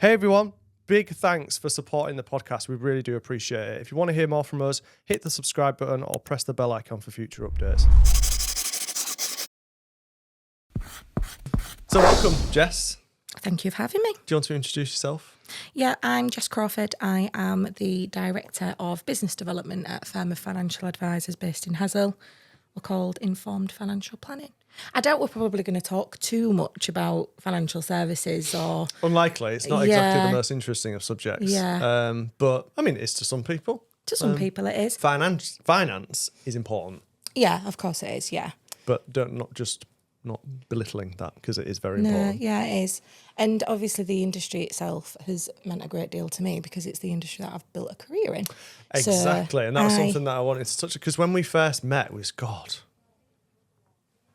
Hey everyone, big thanks for supporting the podcast. We really do appreciate it. If you want to hear more from us, hit the subscribe button or press the bell icon for future updates. So welcome, Jess. Thank you for having me. Do you want to introduce yourself? Yeah, I'm Jess Crawford. I am the Director of Business Development at a firm of financial advisors based in Hazel. We're called Informed Financial Planning. I doubt we're probably going to talk too much about financial services or... Unlikely. It's not exactly the most interesting of subjects. Yeah. But, I mean, it's to some people. To some people it is. Finance is important. Yeah, of course it is, yeah. But not belittling that, because it is very important. Yeah, it is. And obviously the industry itself has meant a great deal to me because it's the industry that I've built a career in. Exactly. And that was something that I wanted to touch, because when we first met was, God,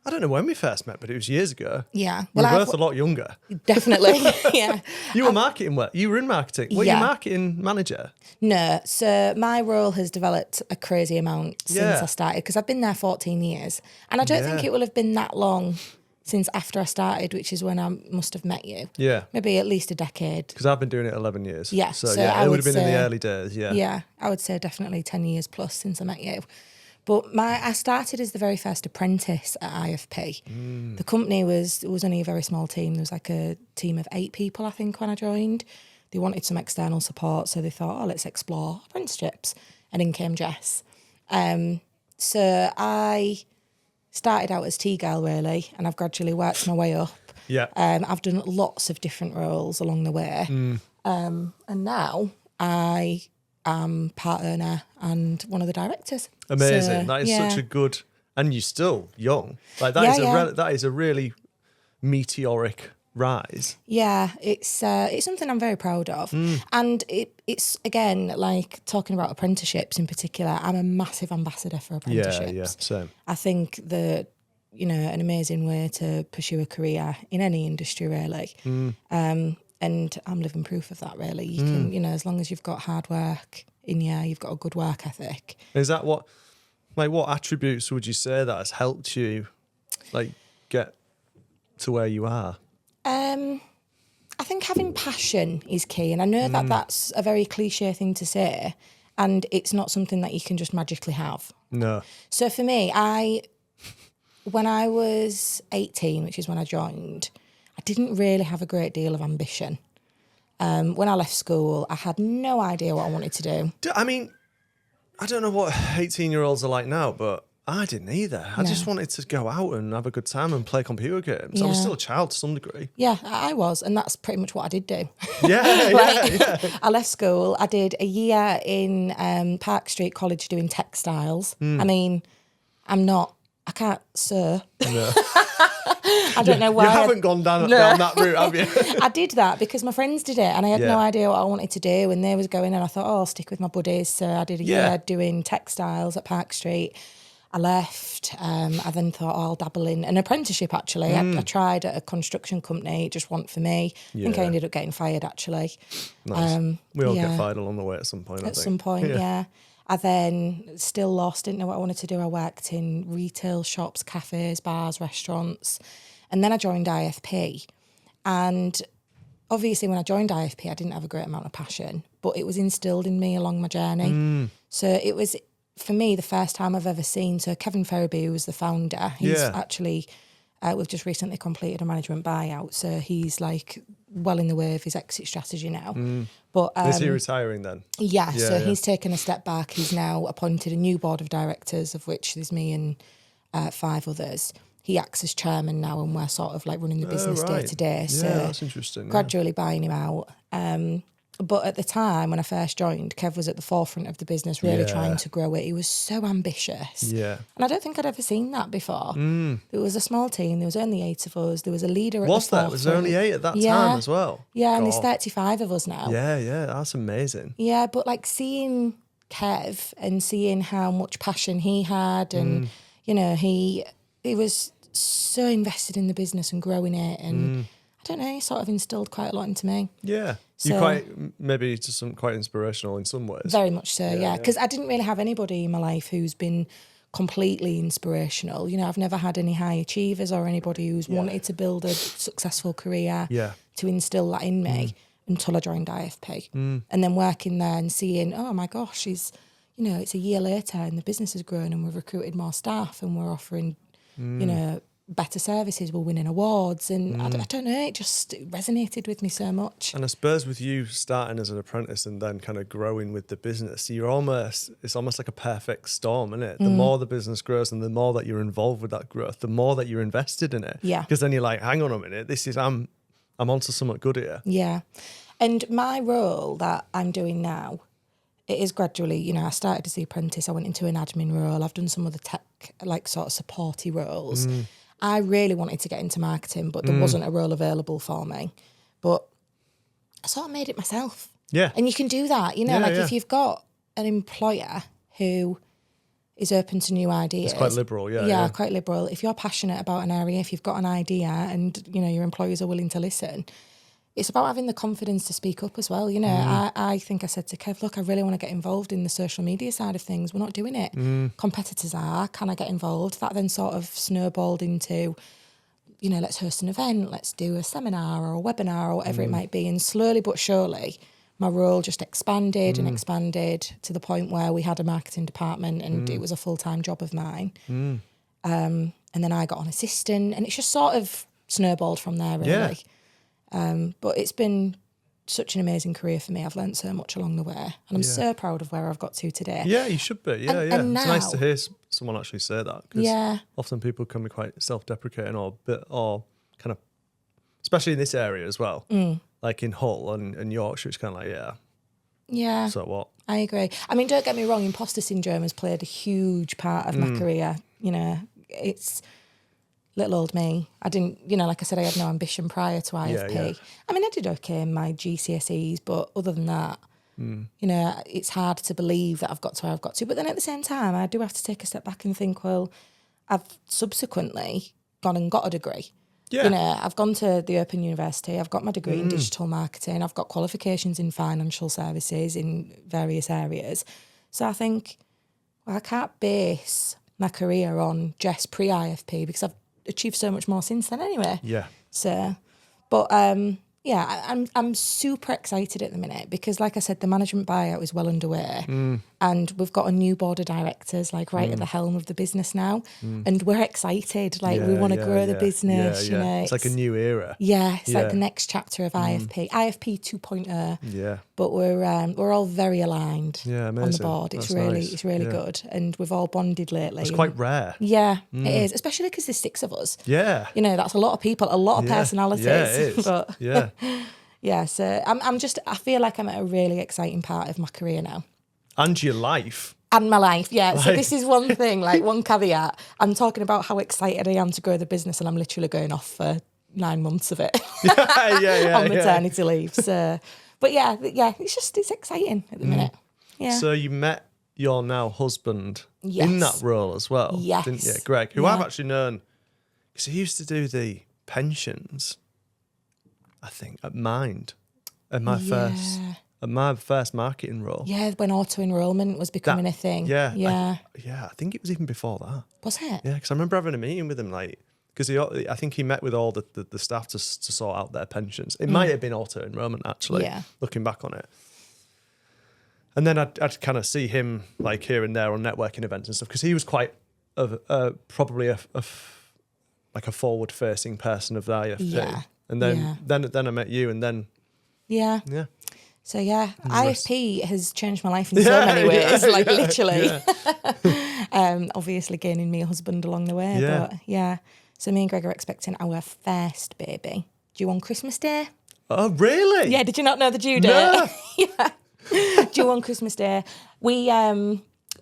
I don't know when we first met, but it was years ago. Yeah. We were both a lot younger. Definitely, yeah. You were marketing work. You were in marketing. Were you marketing manager? No. So my role has developed a crazy amount since I started, because I've been there 14 years. And I don't think it will have been that long since after I started, which is when I must have met you. Yeah. Maybe at least a decade. Because I've been doing it 11 years. Yeah. So yeah, it would have been in the early days, Yeah, I would say definitely 10 years plus since I met you. But I started as the very first apprentice at IFP. The company was only a very small team. There was like a team of 8 people, I think, when I joined. They wanted some external support, so they thought, let's explore apprenticeships. And in came Jess. So I started out as tea girl, really, and I've gradually worked my way up. Yeah. I've done lots of different roles along the way. And now I am part owner and one of the directors. Amazing. So, that is such a good, and you're still young. Like that is a really meteoric rise. Yeah, it's something I'm very proud of. And it's again, like talking about apprenticeships in particular, I'm a massive ambassador for apprenticeships. Yeah, same. I think that, an amazing way to pursue a career in any industry, really. And I'm living proof of that, really. You can, as long as you've got hard work in you, you've got a good work ethic. Is that what attributes would you say that has helped you, get to where you are? I think having passion is key. And I know that that's a very cliche thing to say, and it's not something that you can just magically have. No. So for me, when I was 18, which is when I joined, I didn't really have a great deal of ambition. When I left school, I had no idea what I wanted to do. I mean, I don't know what 18-year-olds are like now, but I didn't either. I just wanted to go out and have a good time and play computer games. I was still a child to some degree. Yeah, I was, and that's pretty much what I did do. Yeah. I left school. I did a year in Park Street College doing textiles. I mean, I can't sew. No. I don't know why. You haven't gone down that route, have you? I did that because my friends did it and I had no idea what I wanted to do, and they was going, and I thought, I'll stick with my buddies. So I did a year doing textiles at Park Street. I left. I then thought, I'll dabble in an apprenticeship, actually. I tried at a construction company. It just wasn't for me. I think I ended up getting fired, actually. Nice. We all get fired along the way at some point, I think. At some point, yeah. I then still lost, didn't know what I wanted to do. I worked in retail shops, cafes, bars, restaurants. And then I joined IFP. And obviously when I joined IFP, I didn't have a great amount of passion, but it was instilled in me along my journey. So it was, for me, the first time I've ever seen. So Kevin Ferriby, who was the founder, he's actually, we've just recently completed a management buyout. So he's well in the way of his exit strategy now. But is he retiring then? Yeah, he's taken a step back. He's now appointed a new board of directors, of which there's me and 5 others. He acts as chairman now, and we're sort of running the business day to day. So that's interesting. Gradually buying him out. But at the time when I first joined, Kev was at the forefront of the business, really trying to grow it. He was so ambitious. Yeah. And I don't think I'd ever seen that before. There was a small team. There was only 8 of us. There was a leader at the forefront. Was there only 8 at that time as well? Yeah, and there's 35 of us now. Yeah, that's amazing. Yeah, but seeing Kev and seeing how much passion he had, and, he was so invested in the business and growing it, and I don't know, he sort of instilled quite a lot into me. Yeah. So, you're quite inspirational in some ways. Very much so, yeah. Because I didn't really have anybody in my life who's been completely inspirational. I've never had any high achievers or anybody who's wanted to build a successful career to instill that in me. until I joined IFP. And then working there and seeing, oh my gosh, it's a year later and the business has grown and we've recruited more staff and we're offering, better services, we're winning awards. And I don't know, it just resonated with me so much. And I suppose with you starting as an apprentice and then kind of growing with the business, it's almost like a perfect storm, isn't it? The more the business grows and the more that you're involved with that growth, the more that you're invested in it. Yeah. Because then you're like, hang on a minute, I'm onto something good here. Yeah. And my role that I'm doing now, it is gradually, I started as the apprentice, I went into an admin role, I've done some other tech, like sort of supporty roles. I really wanted to get into marketing, but there wasn't a role available for me. But I sort of made it myself. Yeah. And you can do that, if you've got an employer who is open to new ideas. It's quite liberal, Yeah, quite liberal. If you're passionate about an area, if you've got an idea and, your employers are willing to listen, it's about having the confidence to speak up as well. I think I said to Kev, look, I really want to get involved in the social media side of things. We're not doing it. Competitors are. Can I get involved? That then sort of snowballed into, let's host an event, let's do a seminar or a webinar or whatever it might be. And slowly but surely, my role just expanded and expanded to the point where we had a marketing department and it was a full-time job of mine. And then I got an assistant and it's just sort of snowballed from there, really. Yeah. But it's been such an amazing career for me. I've learned so much along the way and I'm so proud of where I've got to today. Yeah, you should be. Yeah, And it's now, nice to hear someone actually say that. Because often people can be quite self-deprecating or kind of, especially in this area as well. Like in Hull and Yorkshire, it's kind of like, yeah. So what? I agree. I mean, don't get me wrong, imposter syndrome has played a huge part of my career. It's little old me. I didn't, like I said, I had no ambition prior to IFP. Yeah. I mean, I did okay in my GCSEs, but other than that, it's hard to believe that I've got to where I've got to. But then at the same time, I do have to take a step back and think, well, I've subsequently gone and got a degree. Yeah. I've gone to the Open University. I've got my degree in digital marketing. I've got qualifications in financial services in various areas. So I think, well, I can't base my career on Jess pre-IFP because I've achieved so much more since then anyway. Yeah. So, but I'm super excited at the minute because, like I said, the management buyout is well underway, and we've got a new board of directors at the helm of the business now, and we're excited. We want to grow the business. It's like a new era. Yeah, it's like the next chapter of IFP 2.0. Yeah. But we're all very aligned. Yeah, amazing. On the board. It's That's really nice. good, and we've all bonded lately. It's quite rare. Yeah, it is, especially because there's 6 of us. Yeah. That's a lot of people, a lot of personalities. Yeah, it is. But yeah. yeah, so I feel like I'm at a really exciting part of my career now. And your life. And my life, yeah. So this is one thing, one caveat. I'm talking about how excited I am to grow the business and I'm literally going off for 9 months of it. On maternity leave. So, but yeah, it's exciting at the minute. Yeah. So you met your now husband in that role as well, didn't you? Greg, who I've actually known, because he used to do the pensions, I think, at Mind, at my first marketing role. Yeah, when auto enrollment was becoming a thing. Yeah. I think it was even before that. Was it? Yeah, because I remember having a meeting with him, because I think he met with all the staff to sort out their pensions. It might have been auto enrollment actually, looking back on it. And then I'd kind of see him here and there on networking events and stuff, because he was quite probably a forward-facing person of the IFP. Yeah. And then I met you, and then yeah. So IFP has changed my life in so many ways, literally. Obviously gaining me a husband along the way, but so me and Greg are expecting our first baby due on Christmas Day. Oh, really? Yeah, did you not know the due date? No. Yeah. Due on Christmas Day. We've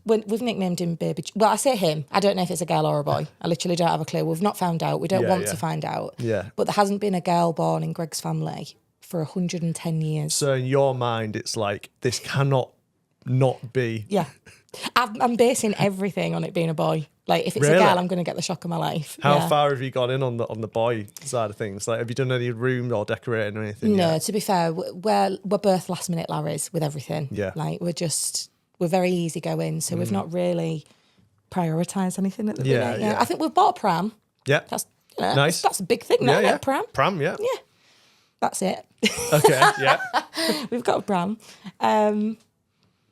nicknamed him Baby. Well, I say him. I don't know if it's a girl or a boy. I literally don't have a clue. We've not found out. We don't want to find out. Yeah. But there hasn't been a girl born in Greg's family for 110 years. So in your mind, it's like, this cannot not be. Yeah. I'm basing everything on it being a boy. If it's a girl, I'm going to get the shock of my life. How far have you gone in on the boy side of things? Have you done any room or decorating or anything No, yet? to be fair, we're both last minute Larrys with everything. Yeah. We're very easygoing, so we've not really prioritised anything at the minute. Yeah. I think we've bought a pram. Yeah. That's nice. That's a big thing now, pram. Pram, yeah. Yeah. That's it. Okay, yeah. We've got a pram.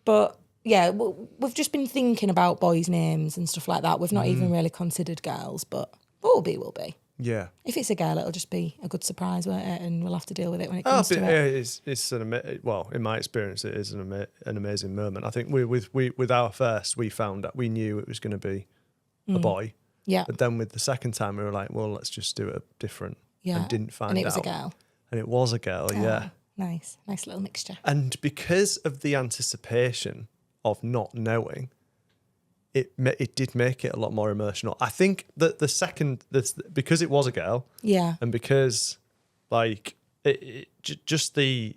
But yeah, we've just been thinking about boys' names and stuff like that. We've not even really considered girls, but what will be, will be. Yeah. If it's a girl, it'll just be a good surprise, won't it? And we'll have to deal with it when it comes to it. It's well, in my experience, it is an amazing moment. I think with our first, we found that we knew it was going to be a boy. Yeah. But then with the second time, we were like, well, let's just do it different. Yeah. And didn't find out. And it was a girl. And it was a girl, yeah. Nice little mixture. And because of the anticipation of not knowing, it did make it a lot more emotional. I think that because it was a girl, yeah, and because like just the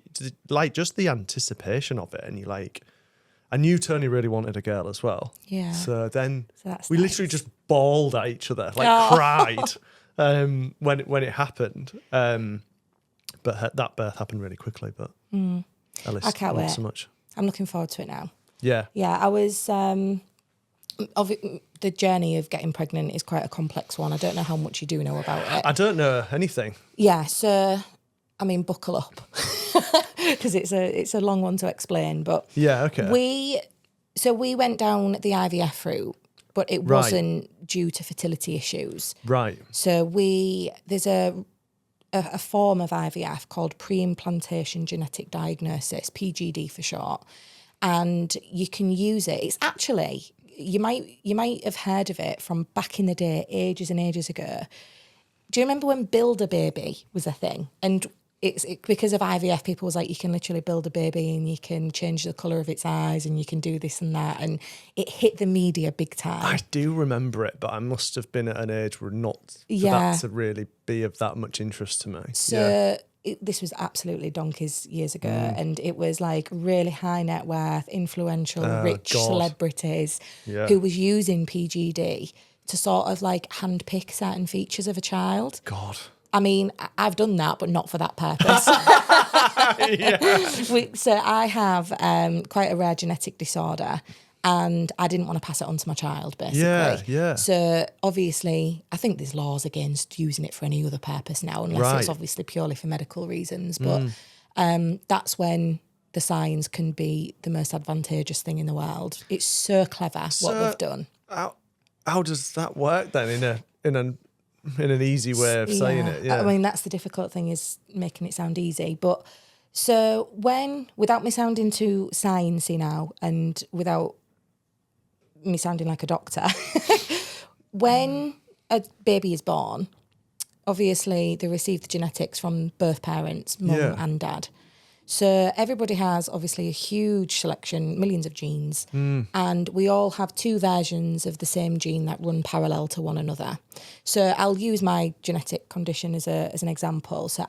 anticipation of it, and you like, I knew Tony really wanted a girl as well. Yeah. So then we literally just bawled at each other, like cried when it happened. But that birth happened really quickly. But at least I can't wait so much. I'm looking forward to it now. Yeah. Yeah, I was. The journey of getting pregnant is quite a complex one. I don't know how much you do know about it. I don't know anything. Yeah, so I mean, buckle up because it's a long one to explain. But yeah, okay. We went down the IVF route, but it wasn't due to fertility issues. Right. So there's a form of IVF called pre-implantation genetic diagnosis, PGD for short, and you can use it. It's actually, you might have heard of it from back in the day, ages and ages ago. Do you remember when Build a Baby was a thing? And it's because of IVF, people was like, you can literally build a baby and you can change the colour of its eyes and you can do this and that. And it hit the media big time. I do remember it, but I must have been at an age where not for that to really be of that much interest to me. So this was absolutely donkeys years ago, and it was like really high net worth, influential, rich celebrities who was using PGD to sort of like handpick certain features of a child. God. I mean, I've done that, but not for that purpose. So I have quite a rare genetic disorder, and I didn't want to pass it on to my child, basically. Yeah. So obviously, I think there's laws against using it for any other purpose now, unless it's obviously purely for medical reasons. But that's when the science can be the most advantageous thing in the world. It's so clever what they've done. How does that work then in an easy way of saying it? Yeah. I mean, that's the difficult thing, is making it sound easy. But so without me sounding too sciencey now, and without me sounding like a doctor, when a baby is born, obviously they receive the genetics from both parents, mum and dad. So everybody has obviously a huge selection, millions of genes, and we all have two versions of the same gene that run parallel to one another. So I'll use my genetic condition as an example. So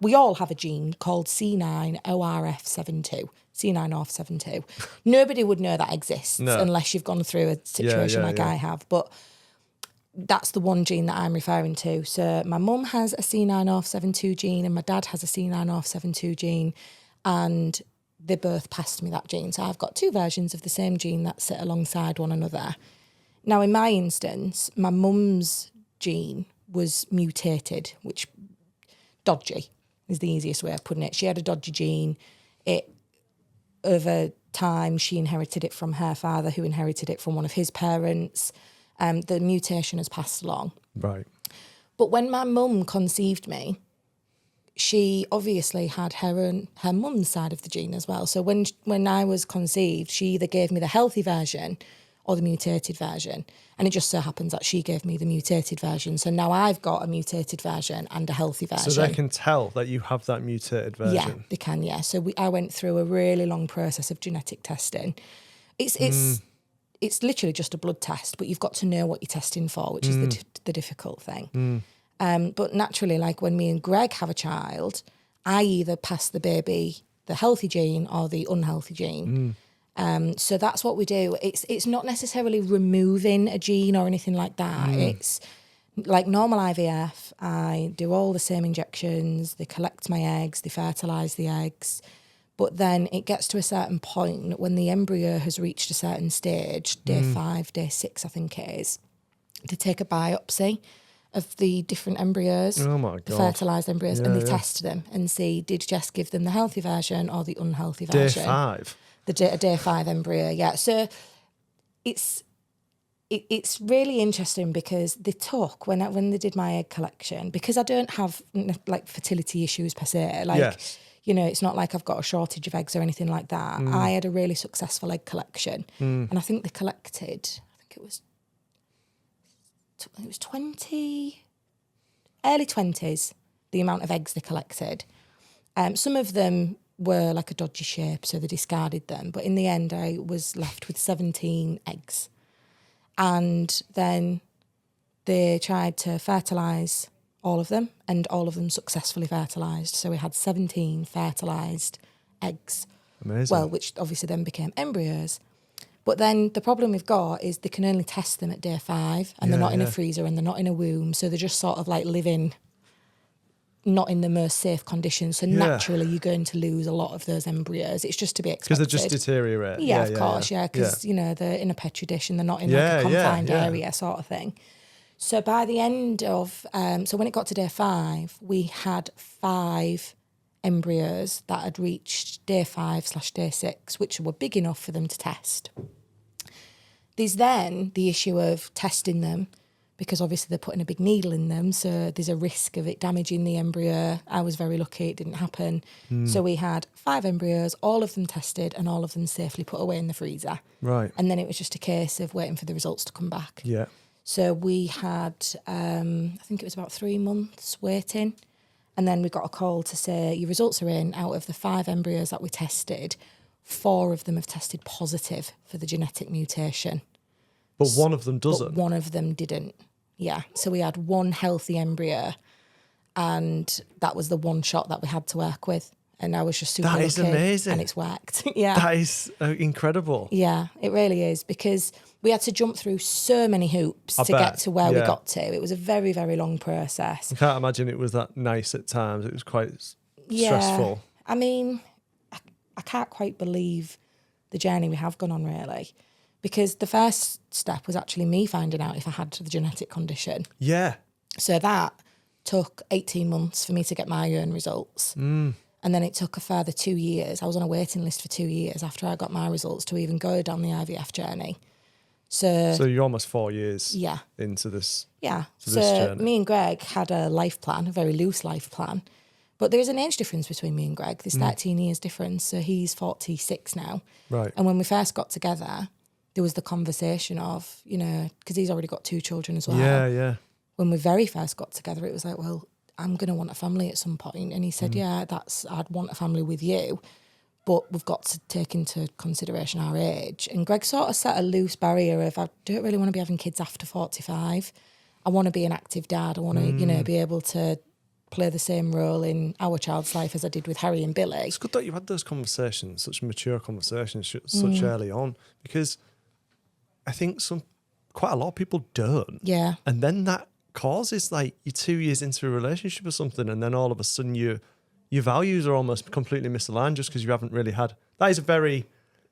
we all have a gene called C9ORF72. C9ORF72. Nobody would know that exists unless you've gone through a situation like I have, but that's the one gene that I'm referring to. So my mum has a C9ORF72 gene and my dad has a C9ORF72 gene, and they both passed me that gene. So I've got two versions of the same gene that sit alongside one another. Now, in my instance, my mum's gene was mutated, which dodgy is the easiest way of putting it. She had a dodgy gene. Over time, she inherited it from her father, who inherited it from one of his parents. The mutation has passed along. Right. But when my mum conceived me, she obviously had her mum's side of the gene as well. So when I was conceived, she either gave me the healthy version or the mutated version. And it just so happens that she gave me the mutated version. So now I've got a mutated version and a healthy version. So they can tell that you have that mutated version? Yeah, they can, yeah. So I went through a really long process of genetic testing. It's literally just a blood test, but you've got to know what you're testing for, which is the difficult thing. But naturally, like when me and Greg have a child, I either pass the baby the healthy gene or the unhealthy gene. So that's what we do. It's not necessarily removing a gene or anything like that. It's like normal IVF. I do all the same injections. They collect my eggs. They fertilise the eggs. But then it gets to a certain point when the embryo has reached a certain stage, day 5, day 6, I think it is, to take a biopsy. of the different embryos. Oh my the God. fertilised embryos, and they test them and see, did Jess give them the healthy version or the unhealthy version? Day 5. A day 5 embryo, yeah. So it's really interesting because they took, when they did my egg collection, because I don't have like fertility issues per se, like, Yes. you know, it's not like I've got a shortage of eggs or anything like that. I had a really successful egg collection, and I think they collected, I think it was 20, early 20s, the amount of eggs they collected. Some of them were like a dodgy shape, so they discarded them. But in the end, I was left with 17 eggs. And then they tried to fertilise all of them, and all of them successfully fertilised. So we had 17 fertilised eggs. Amazing. Well, which obviously then became embryos. But then the problem we've got is they can only test them at day 5, and they're not in a freezer and they're not in a womb. So they're just sort of like living not in the most safe conditions. So naturally you're going to lose a lot of those embryos. It's just to be expected. Because they just deteriorate. Yeah, of course, because, you know, they're in a Petri dish and they're not in like a confined area sort of thing. So by the end of, so when it got to day 5, we had 5 embryos that had reached day 5/day 6, which were big enough for them to test. There's then the issue of testing them, because obviously they're putting a big needle in them, so there's a risk of it damaging the embryo. I was very lucky, it didn't happen. So we had 5 embryos, all of them tested and all of them safely put away in the freezer. Right. And then it was just a case of waiting for the results to come back. Yeah. So we had, I think it was about 3 months waiting. And then we got a call to say, your results are in. Out of the 5 embryos that we tested, 4 of them have tested positive for the genetic mutation. But one of them doesn't. But one of them didn't. Yeah. So we had 1 healthy embryo, and that was the one shot that we had to work with. And I was just super lucky. That is amazing. And it's worked. Yeah. That is incredible. Yeah, it really is, because we had to jump through so many hoops to get to where we got to. It was a very, very long process. I can't imagine it was that nice at times. It was quite stressful. I mean, I can't quite believe the journey we have gone on, really, because the first step was actually me finding out if I had the genetic condition. Yeah. So that took 18 months for me to get my own results. And then it took a further 2 years. I was on a waiting list for 2 years after I got my results to even go down the IVF journey. So you're almost 4 years yeah. into this. Yeah. To so this journey. Me and Greg had a life plan, a very loose life plan. But there is an age difference between me and Greg. There's 13 years difference. So he's 46 now. Right. And when we first got together, there was the conversation of, you know, because he's already got 2 children as well. Yeah, yeah. When we very first got together, it was like, well, I'm going to want a family at some point. And he said, yeah, I'd want a family with you, but we've got to take into consideration our age. And Greg sort of set a loose barrier of, I don't really want to be having kids after 45. I want to be an active dad. I want to, you know, be able to play the same role in our child's life as I did with Harry and Billy. It's good that you had those conversations, such mature conversations, such early on, because I think quite a lot of people don't. Yeah. And then that causes, like, you're 2 years into a relationship or something, and then all of a sudden your values are almost completely misaligned just because you haven't really had. That is a very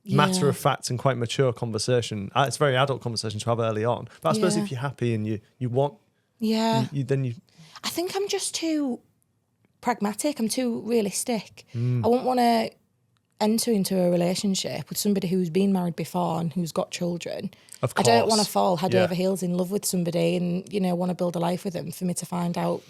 matter of fact and quite mature conversation. It's a very adult conversation to have early on. But I suppose if you're happy and you want, then you. I think I'm just too pragmatic. I'm too realistic. I won't want to enter into a relationship with somebody who's been married before and who's got children. Of course. I don't want to fall head over heels in love with somebody and, you know, want to build a life with them for me to find out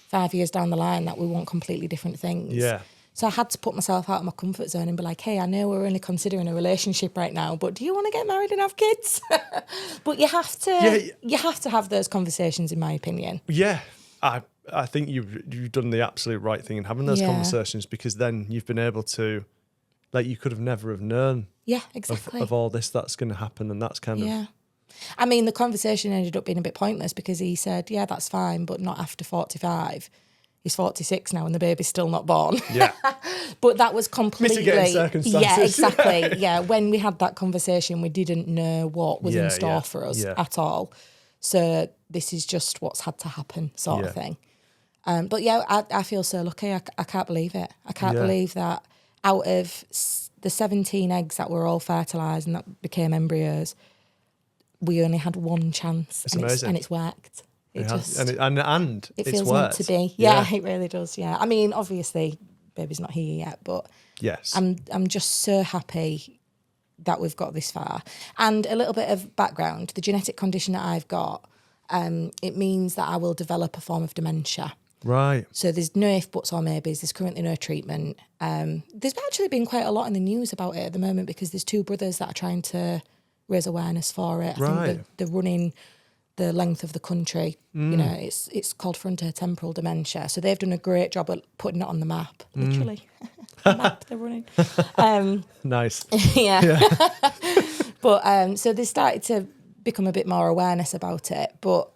5 years down the line that we want completely different things. Yeah. So I had to put myself out of my comfort zone and be like, hey, I know we're only considering a relationship right now, but do you want to get married and have kids? But you have to have those conversations, in my opinion. Yeah. I think you've done the absolute right thing in having those conversations, because then you've been able to, like, you could have never have known. Yeah, exactly. Of all this that's going to happen, and that's kind of. I mean, the conversation ended up being a bit pointless because he said, yeah, that's fine, but not after 45. He's 46 now and the baby's still not born. Yeah. But that was completely. Mitigating circumstances. Yeah, exactly. Yeah. When we had that conversation, we didn't know what was in store for us at all. So this is just what's had to happen, sort of thing. But yeah, I feel so lucky. I can't believe it. I can't believe that out of the 17 eggs that were all fertilised and that became embryos, we only had one chance. It's amazing. And it's worked. It just and it it's feels worked. meant to be. Yeah, it really does. Yeah, I mean, obviously, baby's not here yet, but yes, I'm just so happy that we've got this far. And a little bit of background: the genetic condition that I've got, it means that I will develop a form of dementia. right. So there's no if, buts or maybes. There's currently no treatment. There's actually been quite a lot in the news about it at the moment because there's two brothers that are trying to raise awareness for it. I think they're running the length of the country. You know, it's called frontotemporal dementia. So they've done a great job at putting it on the map, literally. The map they're running. Nice. Yeah. But so they started to become a bit more awareness about it. But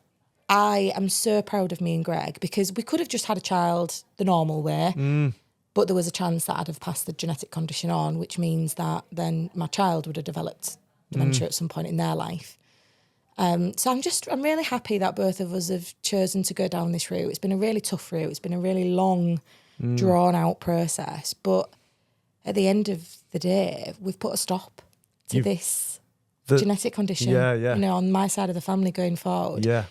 I am so proud of me and Greg because we could have just had a child the normal way, but there was a chance that I'd have passed the genetic condition on, which means that then my child would have developed dementia at some point in their life. So I'm really happy that both of us have chosen to go down this route. It's been a really tough route. It's been a really long, drawn out process. But at the end of the day, we've put a stop to this genetic condition. Yeah. You know, on my side of the family going forward. Yeah.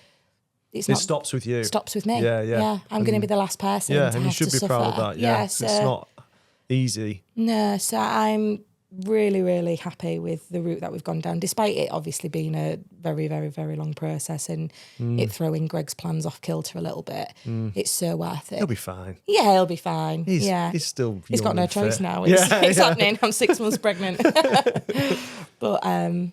It stops with you. Stops with me. Yeah. I'm going to be the last person. Yeah, to and you have should to be suffer. proud of that. Yeah, so, it's not easy. No, so I'm really, really happy with the route that we've gone down, despite it obviously being a very, very, very long process and it throwing Greg's plans off kilter a little bit. It's so worth it. He'll be fine. Yeah, he'll be fine. He's still He's got young no and choice fit. now. It's happening. I'm 6 months pregnant. But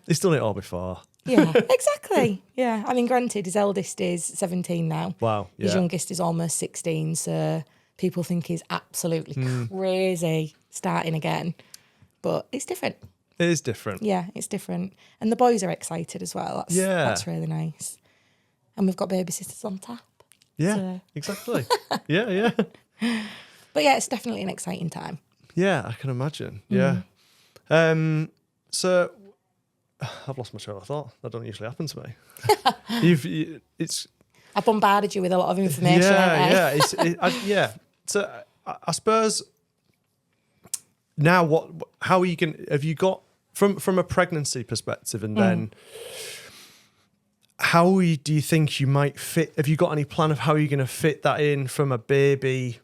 he's done it all before. yeah, exactly. Yeah. I mean, granted, his eldest is 17 now. Wow. Yeah. His youngest is almost 16. So people think he's absolutely crazy starting again. But it's different. It is different. Yeah, it's different. And the boys are excited as well. That's really nice. And we've got babysitters on tap. Yeah, so. exactly. yeah. But yeah, it's definitely an exciting time. Yeah, I can imagine. Yeah. So I've lost my train of thought. That don't usually happen to me. I bombarded you with a lot of information. Yeah. So I suppose now, how are you going? Have you got from a pregnancy perspective, and then how do you think you might fit? Have you got any plan of how you're going to fit that in from a baby,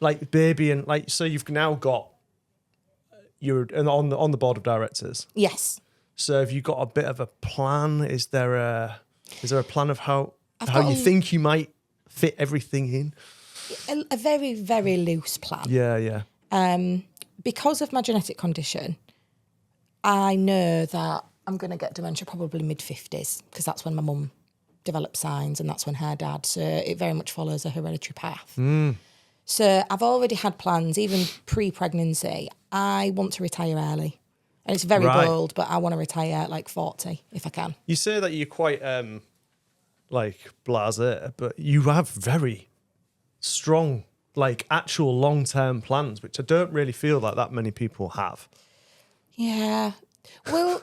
and so you've now got you're on the board of directors. Yes. So have you got a bit of a plan? Is there a plan of how you think you might fit everything in? A very, very loose plan. Yeah. Because of my genetic condition, I know that I'm going to get dementia probably mid-50s because that's when my mum developed signs and that's when her dad. So it very much follows a hereditary path. So I've already had plans, even pre-pregnancy. I want to retire early. And it's very bold, but I want to retire at like 40 if I can. You say that you're quite blasé, but you have very strong, actual long-term plans, which I don't really feel like that many people have. Yeah. Well,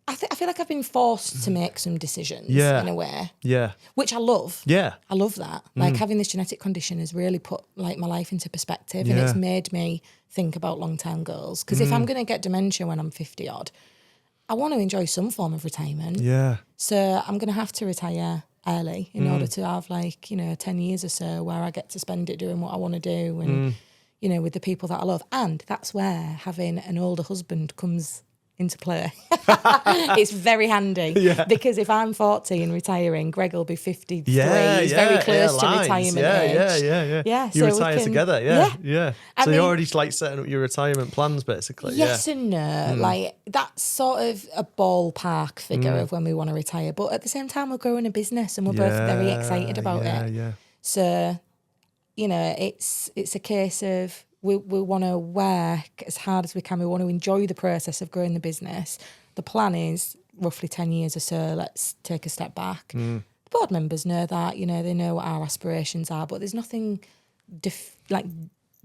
I feel like I've been forced to make some decisions in a way. Yeah. Which I love. Yeah. I love that. Having this genetic condition has really put my life into perspective and it's made me think about long-term goals. Because if I'm going to get dementia when I'm 50 odd, I want to enjoy some form of retirement. Yeah. So I'm going to have to retire early in order to have 10 years or so where I get to spend it doing what I want to do and, with the people that I love. And that's where having an older husband comes into play. It's very handy because if I'm 40 and retiring, Greg will be 53. He's very close to retirement age. Yeah. You retire together. Yeah. So you're already setting up your retirement plans, basically. Yes and no. That's sort of a ballpark figure of when we want to retire. But at the same time, we're growing a business and we're both very excited about it. Yeah. So, it's a case of we want to work as hard as we can. We want to enjoy the process of growing the business. The plan is roughly 10 years or so, let's take a step back. The board members know that, they know what our aspirations are, but there's nothing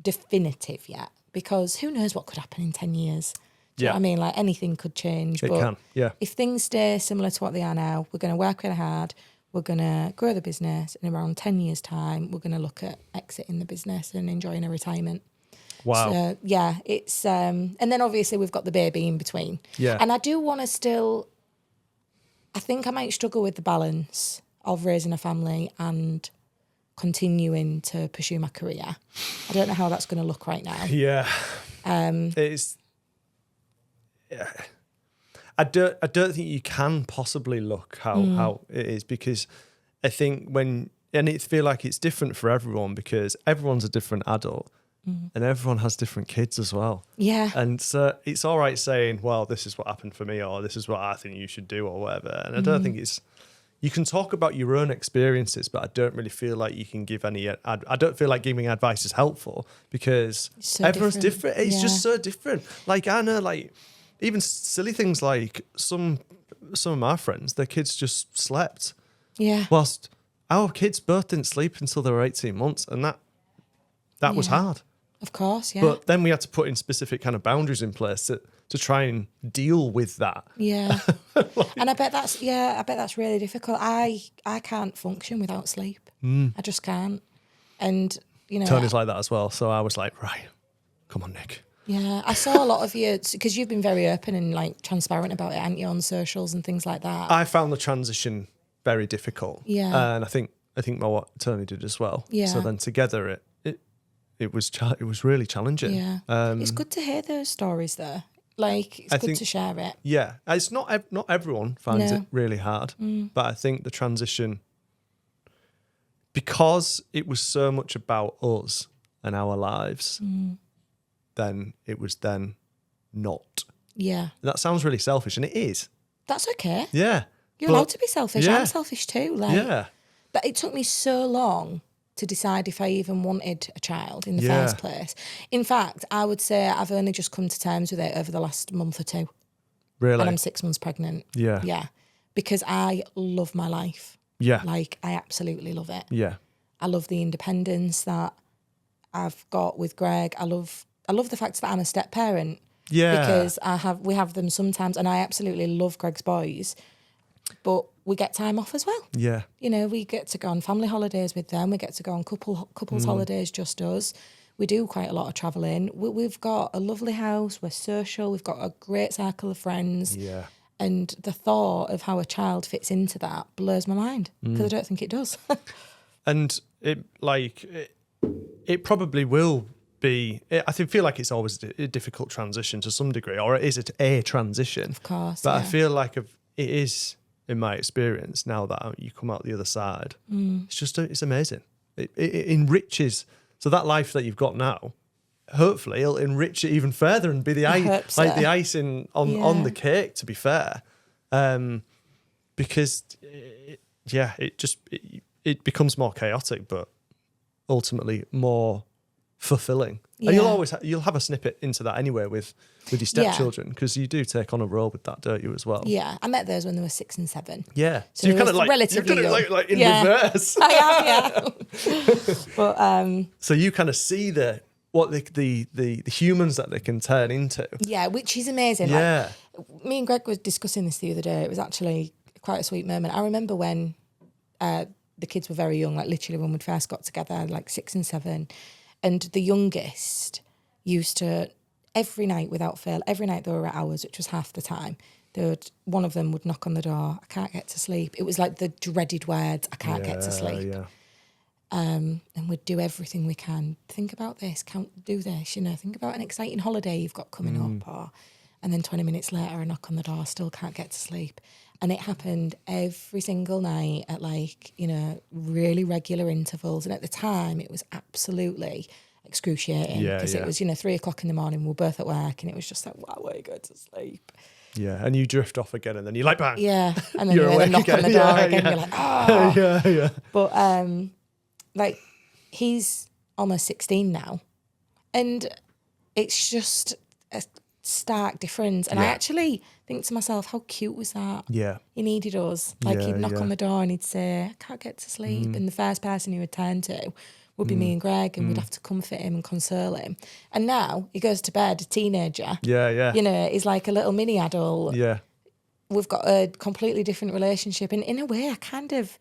definitive yet because who knows what could happen in 10 years. Do you know what I mean? Anything could change. It can, yeah. If things stay similar to what they are now, we're going to work really hard. We're going to grow the business. In around 10 years' time, we're going to look at exiting the business and enjoying a retirement. Wow. So, it's... and then obviously we've got the baby in between. Yeah. And I do want to still... I think I might struggle with the balance of raising a family and continuing to pursue my career. I don't know how that's going to look right now. Yeah. It's... Yeah. I don't think you can possibly look how it is, because I think and it feel like it's different for everyone, because everyone's a different adult and everyone has different kids as well. Yeah. And so it's all right saying, well, this is what happened for me, or this is what I think you should do, or whatever. And I don't think you can talk about your own experiences, but I don't really feel like you can give any, I don't feel like giving advice is helpful, because so everyone's different. It's just so different. Like, I know, like, even silly things like some of my friends, their kids just slept. Yeah. Whilst our kids both didn't sleep until they were 18 months, and that was hard. Of course, yeah. But then we had to put in specific kind of boundaries in place to try and deal with that. Yeah. And I bet that's really difficult. I can't function without sleep. I just can't. And, you know, Tony's like that as well. So I was like, right, come on, Nick. Yeah, I saw a lot of you, because you've been very open and like transparent about it, haven't you, on socials and things like that. I found the transition very difficult. Yeah. And I think what Tony did as well. Yeah. So then together it was really challenging. Yeah. It's good to hear those stories though. Like, it's good to share it. Yeah. It's not everyone finds it really hard, but I think the transition, because it was so much about us and our lives, then it was then not. Yeah. And that sounds really selfish, and it is. That's okay. Yeah. You're allowed to be selfish. Yeah. I'm selfish too. Like, yeah. But it took me so long to decide if I even wanted a child in the first place. In fact, I would say I've only just come to terms with it over the last month or two. Really? And I'm 6 months pregnant. Yeah. Yeah. Because I love my life. Yeah. Like, I absolutely love it. Yeah. I love the independence that I've got with Greg. I love the fact that I'm a step parent. Yeah. Because we have them sometimes, and I absolutely love Greg's boys. But we get time off as well. Yeah. You know, we get to go on family holidays with them. We get to go on couples holidays, just us. We do quite a lot of travelling. We've got a lovely house. We're social. We've got a great circle of friends. Yeah. And the thought of how a child fits into that blows my mind, because I don't think it does. And it probably will be, I feel like it's always a difficult transition to some degree, or is it a transition? Of course. But I feel like it is, in my experience, now that you come out the other side, it's amazing. It enriches. So that life that you've got now, hopefully it'll enrich it even further and be the the icing on the cake, to be fair. Because it becomes more chaotic, but ultimately more fulfilling. Yeah. And you'll have a snippet into that anyway with your stepchildren, because you do take on a role with that, don't you, as well? Yeah, I met those when they were 6 and 7. Yeah, so you've kind of relatively you've done it like in reverse. I have, yeah. But so you kind of see the humans that they can turn into. Yeah, which is amazing. Yeah, me and Greg were discussing this the other day. It was actually quite a sweet moment. I remember when the kids were very young, like literally when we first got together, like 6 and 7. And the youngest used to, every night without fail, every night they were at ours, which was half the time, one of them would knock on the door, I can't get to sleep. It was like the dreaded words, I can't get to sleep. Yeah. And we'd do everything we can. Think about this, do this, think about an exciting holiday you've got coming up. And then 20 minutes later, I knock on the door, still can't get to sleep. And it happened every single night at really regular intervals. And at the time, it was absolutely excruciating, because it was, 3:00 in the morning, we were both at work, and it was just like, wow, where you go to sleep. Yeah, and you drift off again, and then you're like, bang. Yeah, and then you knock on the door again, you're like, oh. Yeah. But, he's almost 16 now, and it's just a stark difference. And I actually think to myself, how cute was that? Yeah. He needed us. He'd knock on the door and he'd say, I can't get to sleep. And the first person he would turn to would be me and Greg, and we'd have to comfort him and console him. And now he goes to bed, a teenager. Yeah. He's like a little mini adult. Yeah. We've got a completely different relationship. And in a way, I kind of,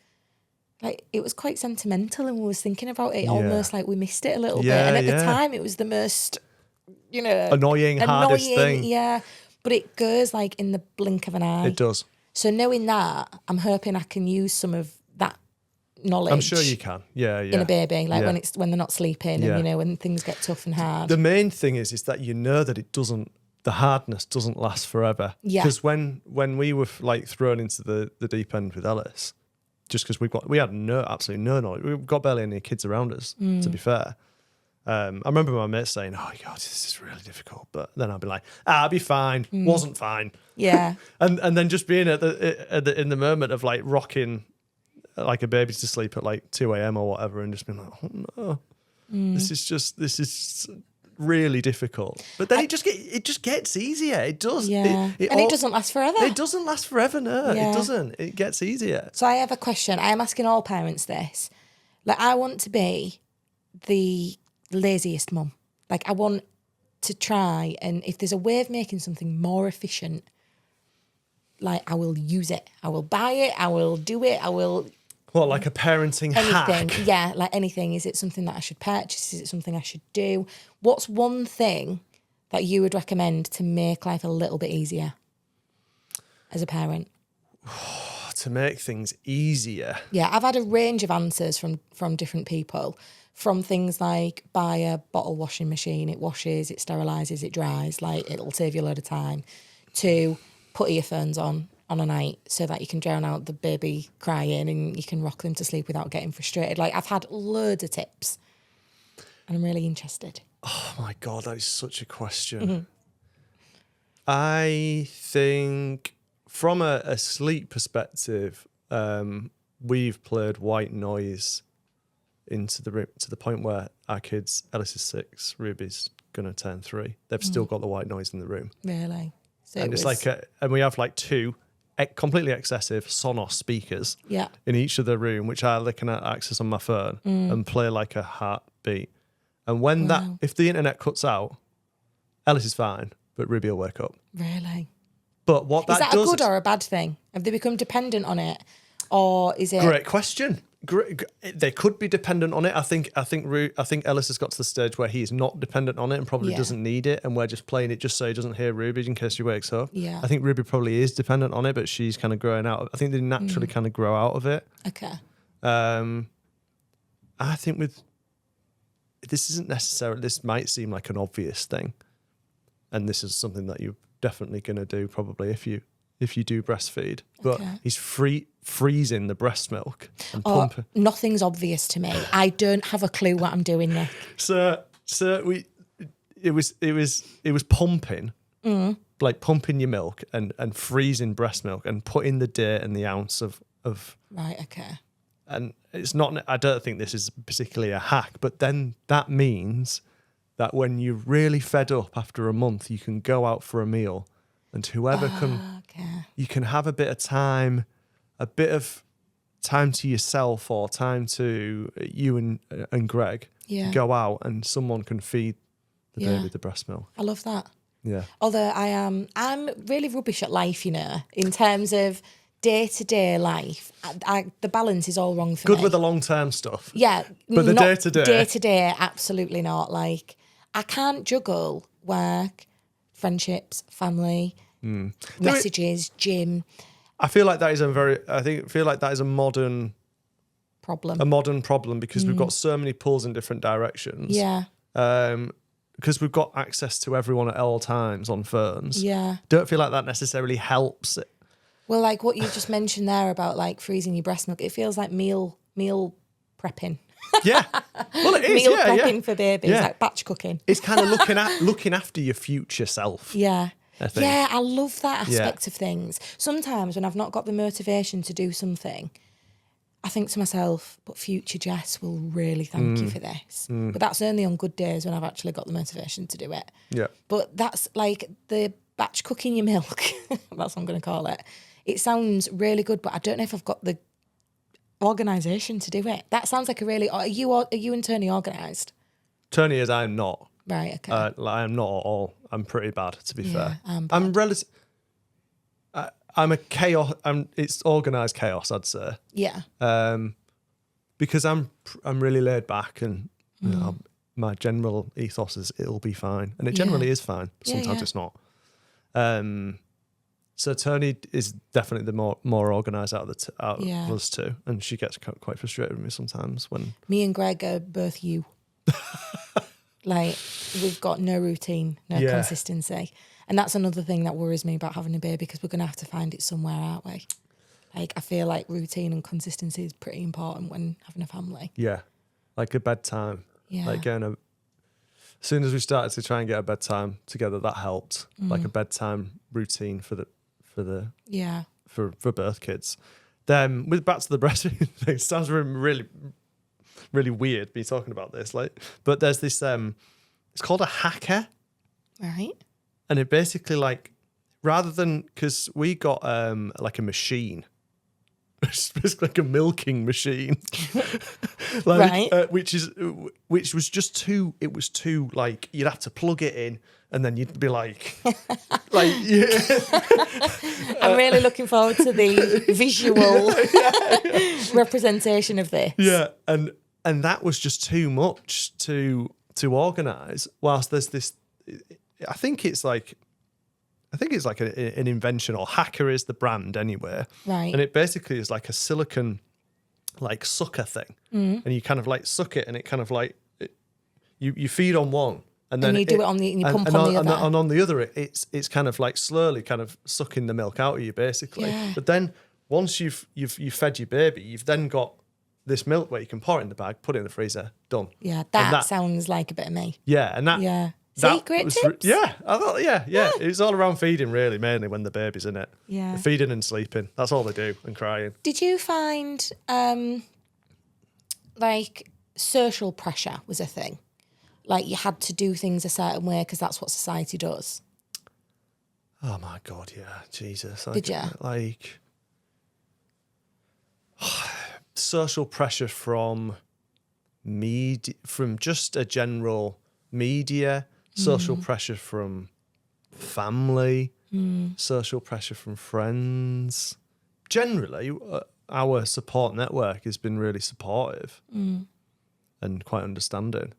it was quite sentimental, and we was thinking about it, almost like we missed it a little bit. And at the time, it was the most, annoying, hardest thing. Yeah. But it goes in the blink of an eye. It does. So knowing that, I'm hoping I can use some of that knowledge. I'm sure you can. Yeah. In a baby, like when they're not sleeping and, when things get tough and hard. The main thing is that that the hardness doesn't last forever. Yeah. Because when we were like thrown into the deep end with Ellis, just because we had absolutely no knowledge. We've got barely any kids around us, to be fair. I remember my mate saying, "Oh God, this is really difficult," but then I'd be like, "I'll be fine." Wasn't fine. Yeah. and then just being in the moment of like rocking like a baby to sleep at like 2 a.m. or whatever, and just being like, "Oh no, this is really difficult." But then it just gets easier. It does. Yeah. It doesn't last forever. It doesn't last forever. No, it doesn't. It gets easier. So I have a question. I am asking all parents this. Like, I want to be the laziest mum. Like, I want to try, and if there's a way of making something more efficient, like, I will use it. I will buy it. I will do it. I will. What, like a parenting anything. hack? Yeah, like anything. Is it something that I should purchase? Is it something I should do? What's one thing that you would recommend to make life a little bit easier as a parent? To make things easier. Yeah, I've had a range of answers from different people. From things like buy a bottle washing machine, it washes, it sterilises, it dries, like it'll save you a load of time, to put earphones on a night so that you can drown out the baby crying and you can rock them to sleep without getting frustrated. Like, I've had loads of tips and I'm really interested. Oh my God, that is such a question. I think from a sleep perspective, we've played white noise into the room to the point where our kids, Ellis is 6, Ruby's gonna turn 3. They've still got the white noise in the room. Really? So and it's like, and we have like 2 completely excessive Sonos speakers in each of the room, which I can access on my phone and play like a heartbeat. And when if the internet cuts out, Ellis is fine, but Ruby will wake up. Really? But what is that that does, a good or a bad thing? Have they become dependent on it, or is it? Great question. They could be dependent on it. I think Ellis has got to the stage where he's not dependent on it and probably doesn't need it, and we're just playing it just so he doesn't hear Ruby in case she wakes up. Yeah. I think Ruby probably is dependent on it, but she's kind of growing out. I think they naturally kind of grow out of it. Okay. I think this might seem like an obvious thing, and this is something that you're definitely going to do probably if you do breastfeed. But he's freezing the breast milk and pumping. Nothing's obvious to me. I don't have a clue what I'm doing, Nick. So it was pumping, like pumping your milk and freezing breast milk and putting the date and the ounce of. Right. Okay. And it's not. I don't think this is particularly a hack, but then that means that when you're really fed up after a month, you can go out for a meal, and whoever you can have a bit of time to yourself or time to you and Greg. Yeah. Go out and someone can feed the baby the breast milk. I love that. Yeah. Although I'm really rubbish at life, in terms of day-to-day life. The balance is all wrong for me. Good with the long-term stuff. Yeah. But the day-to-day. Day-to-day, absolutely not. Like, I can't juggle work, friendships, family, messages, gym. I feel like that is a modern problem. A modern problem because we've got so many pulls in different directions. Yeah. Because we've got access to everyone at all times on phones. Yeah. Don't feel like that necessarily helps it. Well, like what you just mentioned there about like freezing your breast milk, it feels like meal prepping. Yeah. Well, it is. Meal prepping for babies, like batch cooking. It's kind of looking after your future self. Yeah. I think. Yeah, I love that aspect of things. Sometimes when I've not got the motivation to do something, I think to myself, but future Jess will really thank you for this. But that's only on good days when I've actually got the motivation to do it. Yeah. But that's like the batch cooking your milk. That's what I'm going to call it. It sounds really good, but I don't know if I've got the organisation to do it. That sounds like a really... Are you and Tony organised? Tony is, I am not. Right, okay. I am not at all. I'm pretty bad, to be fair. I'm relative. I'm a chaos. It's organised chaos, I'd say. Yeah. Because I'm really laid back, and my general ethos is it'll be fine, and it generally is fine. But sometimes it's not. So Tony is definitely the more organised out of Yeah. us two, and she gets quite frustrated with me sometimes when... Me and Greg are both you. Like, we've got no routine, no consistency. And that's another thing that worries me about having a baby, because we're going to have to find it somewhere, aren't we? Like, I feel like routine and consistency is pretty important when having a family. Yeah, like a bedtime. Yeah. Like as soon as we started to try and get a bedtime together, that helped. Like a bedtime routine for birth kids. Then back to the breastfeeding thing. It sounds really, really weird me talking about this. Like, but there's this. It's called a hacker. Right. And it basically, like, rather than, because we got like a machine. It's basically like a milking machine, like, right? Which was just too. It was too, like, you'd have to plug it in, and then you'd be like, yeah. I'm really looking forward to the visual representation of this. Yeah, and that was just too much to organise. Whilst there's this, I think it's like an invention, or Hacker is the brand anyway. Right. And it basically is like a silicone, like, sucker thing. And you kind of like suck it, and it kind of like, you feed on one. And then you do it on the, and you pump on the other. And on the other, it's kind of like slowly kind of sucking the milk out of you, basically. Yeah. But then once you've fed your baby, you've then got this milk where you can pour it in the bag, put it in the freezer, done. Yeah, that sounds like a bit of me. Yeah, and that... Yeah. Secret tips? I thought, yeah. It's all around feeding, really, mainly when the baby's in it. Yeah. They're feeding and sleeping. That's all they do, and crying. Did you find, like, social pressure was a thing? Like, you had to do things a certain way because that's what society does? Oh, my God, yeah. Jesus. Did you? Like, social pressure from media, from just a general media, social pressure from family, social pressure from friends. Generally, our support network has been really supportive and quite understanding.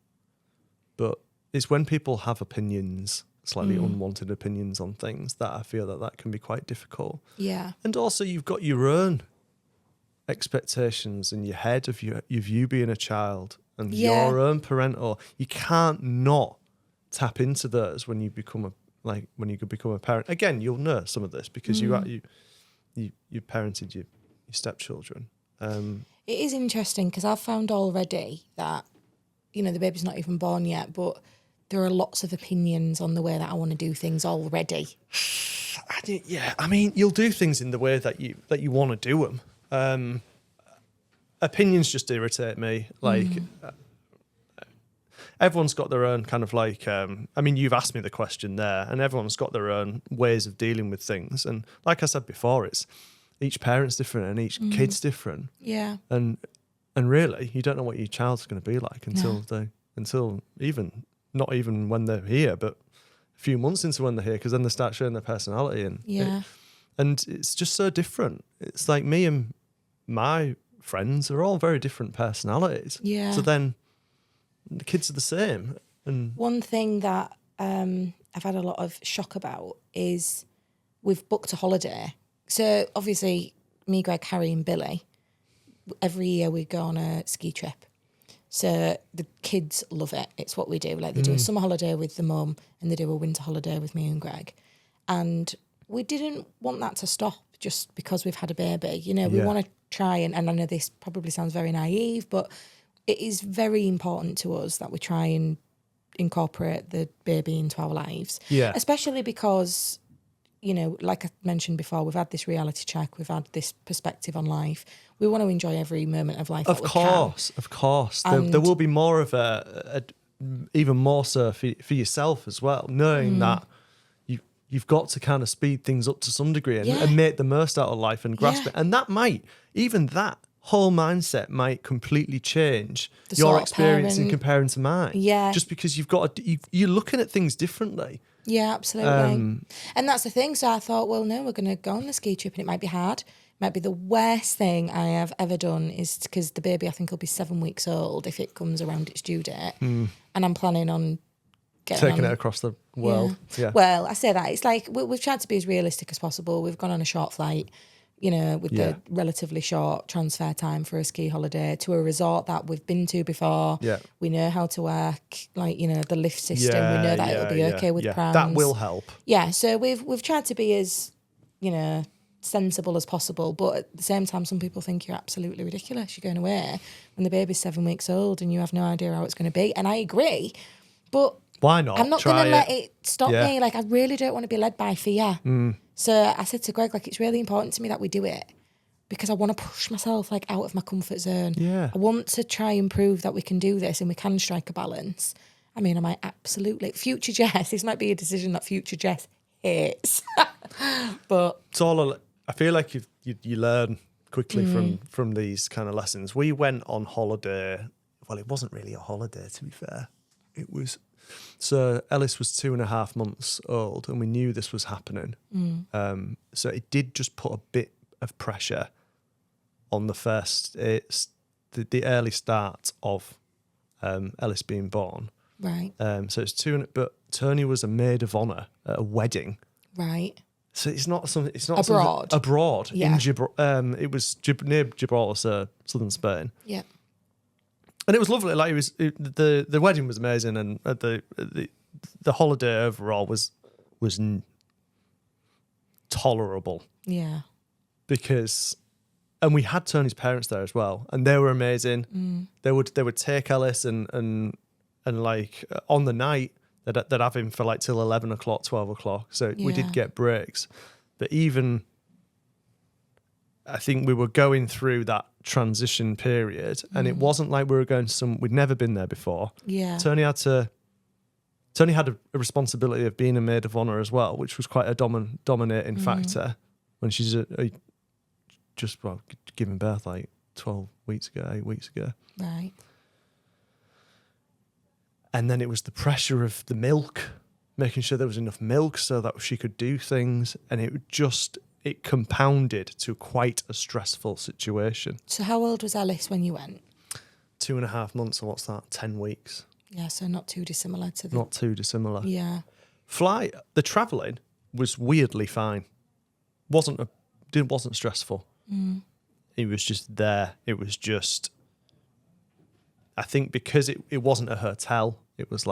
But it's when people have opinions, slightly unwanted opinions on things, that I feel that can be quite difficult. Yeah. And also, you've got your own expectations in your head of you being a child and your own parental. You can't not tap into those when you become a parent. Again, you'll know some of this because you parented your stepchildren. It is interesting because I've found already that, you know, the baby's not even born yet, but there are lots of opinions on the way that I want to do things already. I mean, you'll do things in the way that you want to do them. Opinions just irritate me. Like, everyone's got their own kind of like, I mean, you've asked me the question there, and everyone's got their own ways of dealing with things. And like I said before, it's each parent's different and each kid's different. Yeah. And really, you don't know what your child's going to be like until even not even when they're here, but a few months into when they're here, because then they start showing their personality. And it's just so different. It's like me and my friends are all very different personalities. Yeah. So then the kids are the same. And one thing that I've had a lot of shock about is we've booked a holiday. So obviously, me, Greg, Harry and Billy, every year we go on a ski trip. So the kids love it. It's what we do. Like, they do a summer holiday with the mum and they do a winter holiday with me and Greg. And we didn't want that to stop just because we've had a baby. You know, we want to try and I know this probably sounds very naive, but it is very important to us that we try and incorporate the baby into our lives. Yeah. Especially because, you know, like I mentioned before, we've had this reality check, we've had this perspective on life. We want to enjoy every moment of life that we can. Of course. There will be more of a even more so for yourself as well, knowing that you've got to kind of speed things up to some degree and make the most out of life and grasp it. And that whole mindset might completely change your experience in comparing to mine. Yeah. Just because you're looking at things differently. Yeah, absolutely. And that's the thing. So I thought, well, no, we're going to go on the ski trip and it might be hard. It might be the worst thing I have ever done, is because the baby, I think, will be 7 weeks old if it comes around its due date. And I'm planning on taking it across the world. Yeah. Well, I say that. It's like we've tried to be as realistic as possible. We've gone on a short flight, with the relatively short transfer time for a ski holiday to a resort that we've been to before. Yeah. We know how to work, the lift system. We know that it'll be okay with prams. That will help. Yeah, so we've tried to be as, sensible as possible, but at the same time, some people think you're absolutely ridiculous. You're going away when the baby's 7 weeks old and you have no idea how it's going to be. And I agree, but why not? I'm not going to let it stop me. Like, I really don't want to be led by fear. So I said to Greg, it's really important to me that we do it because I want to push myself out of my comfort zone. Yeah. I want to try and prove that we can do this and we can strike a balance. I mean, I might absolutely... Future Jess, this might be a decision that future Jess hates. But... It's all... I feel like you learn quickly from these kind of lessons. We went on holiday. Well, it wasn't really a holiday, to be fair. It was... So Ellis was 2.5 months old and we knew this was happening. So it did just put a bit of pressure on the first... the early start of Ellis being born. Right. So it's but Tony was a maid of honour at a wedding. Right. So it's not something. It's not abroad. Abroad. Yeah. In it was near Gibraltar, so southern Spain. Yeah. And it was lovely. Like the wedding was amazing, and the holiday overall was tolerable. Yeah. And we had Tony's parents there as well, and they were amazing. They would take Ellis and on the night. They'd have him for till 11 o'clock, 12 o'clock. So we did get breaks. But even, I think we were going through that transition period and it wasn't like we were going we'd never been there before. Yeah. Tony had a responsibility of being a maid of honour as well, which was quite a dominating factor when she's just giving birth 12 weeks ago, 8 weeks ago. Right. And then it was the pressure of the milk, making sure there was enough milk so that she could do things. And it compounded to quite a stressful situation. So how old was Ellis when you went? 2.5 months, and what's that? 10 weeks. Yeah, so not too dissimilar to Not too dissimilar. Yeah. The travelling was weirdly fine. Wasn't stressful. It was just there. It was just... I think because it wasn't a hotel, it was